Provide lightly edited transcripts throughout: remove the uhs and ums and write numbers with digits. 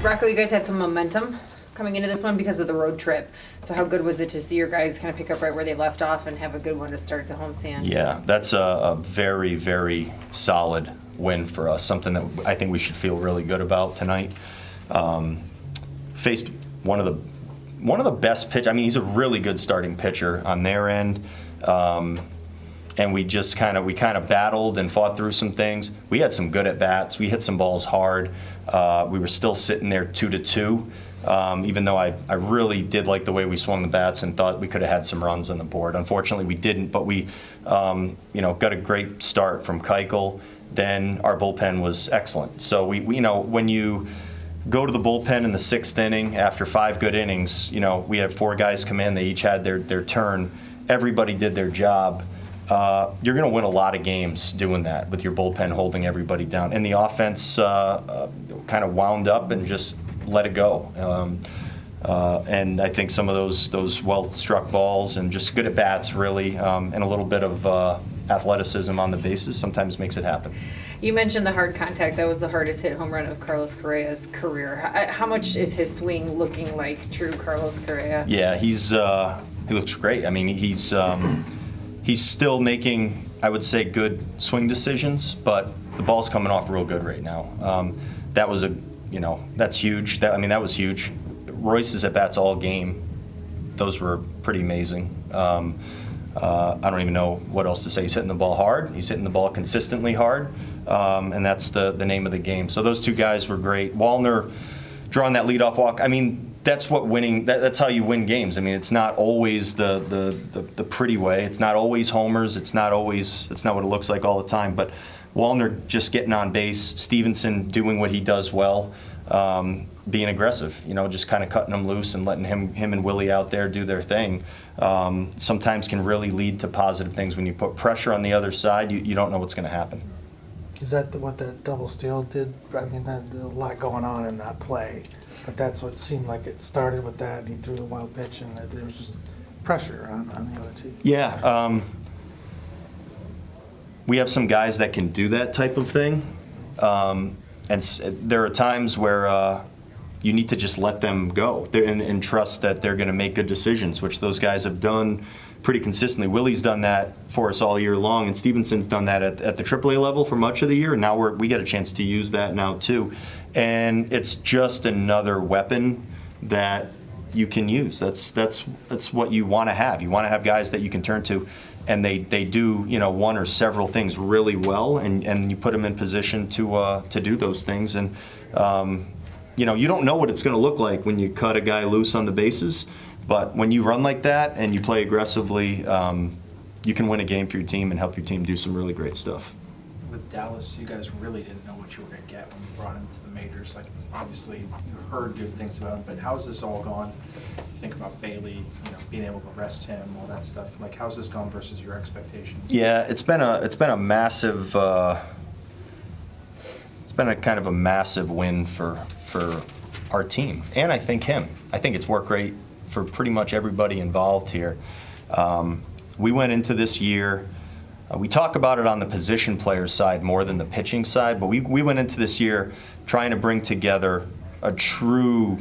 Rocco, you guys had some momentum coming into this one because of the road trip. So how good was it to see your guys kind of pick up right where they left off and have a good one to start the homestand? Yeah, that's a very, very solid win for us, something that I think we should feel really good about tonight. Faced one of the best pitch. I mean, he's a really good starting pitcher on their end. And we just kind of battled and fought through some things. We had some good at bats. We hit some balls hard. We were still sitting there 2-2, even though I really did like the way we swung the bats and thought we could have had some runs on the board. Unfortunately, we didn't, but we got a great start from Keuchel. Then our bullpen was excellent. So we when you go to the bullpen in the 6th inning after 5 good innings, we had 4 guys come in. They each had their turn. Everybody did their job. You're going to win a lot of games doing that with your bullpen holding everybody down. And the offense kind of wound up and just let it go. And I think some of those well-struck balls and just good at bats really, and a little bit of athleticism on the bases sometimes makes it happen. You mentioned the hard contact. That was the hardest hit home run of Carlos Correa's career. How much is his swing looking like true Carlos Correa? Yeah, he looks great. I mean, he's still making, I would say, good swing decisions, but the ball's coming off real good right now. That was that's huge. That was huge. Royce's at bats all game, those were pretty amazing. I don't even know what else to say. He's hitting the ball hard. He's hitting the ball consistently hard, and that's the name of the game. So those 2 guys were great. Wallner drawing that leadoff walk. I mean, that's what winning. That's how you win games. I mean, it's not always the pretty way. It's not always homers. It's not what it looks like all the time. But Wallner just getting on base. Stevenson doing what he does well, being aggressive. Just kind of cutting him loose and letting him and Willie out there do their thing. Sometimes can really lead to positive things. When you put pressure on the other side, you don't know what's going to happen. Is that what that double steal did? I mean, a lot going on in that play. But that's what it seemed like. It started with that, and he threw the wild pitch, and there was just pressure on the other team. Yeah. We have some guys that can do that type of thing. And there are times where you need to just let them go and trust that they're going to make good decisions, which those guys have done pretty consistently. Willie's done that for us all year long, and Stevenson's done that at the AAA level for much of the year. And now we get a chance to use that now too. And it's just another weapon that you can use. That's what you want to have. You want to have guys that you can turn to, and they do one or several things really well, and you put them in position to do those things. And you don't know what it's going to look like when you cut a guy loose on the bases, but when you run like that and you play aggressively, you can win a game for your team and help your team do some really great stuff. With Dallas, you guys really didn't know what you were going to get when you brought him to the majors. Like, obviously, you heard good things about him, but how's this all gone? You think about Bailey, being able to rest him, all that stuff. Like, how's this gone versus your expectations? Yeah, it's been a massive. It's been a kind of a massive win for our team, and I think him. I think it's worked great for pretty much everybody involved here. We went into this year. We talk about it on the position player side more than the pitching side, but we went into this year trying to bring together a true,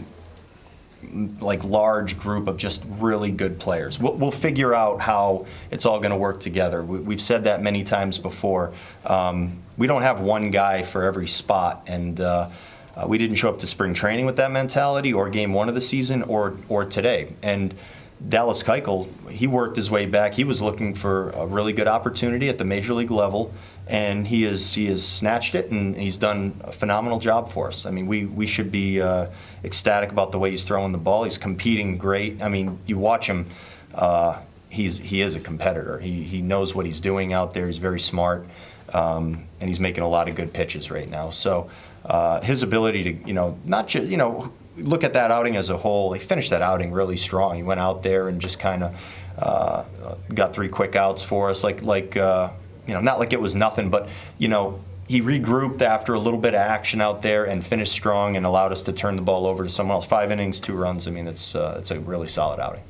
large group of just really good players. We'll figure out how it's all going to work together. We've said that many times before. We don't have one guy for every spot, and we didn't show up to spring training with that mentality, or game 1 of the season, or today. And Dallas Keuchel, he worked his way back. He was looking for a really good opportunity at the major league level, and he has snatched it, and he's done a phenomenal job for us. I mean, we should be ecstatic about the way he's throwing the ball. He's competing great. I mean, you watch him. He is a competitor. He knows what he's doing out there. He's very smart, and he's making a lot of good pitches right now. So his ability to not just look at that outing as a whole. He finished that outing really strong. He went out there and just kind of got 3 quick outs for us, not like it was nothing, but he regrouped after a little bit of action out there and finished strong and allowed us to turn the ball over to someone else. 5 innings, 2 runs. I mean, it's a really solid outing.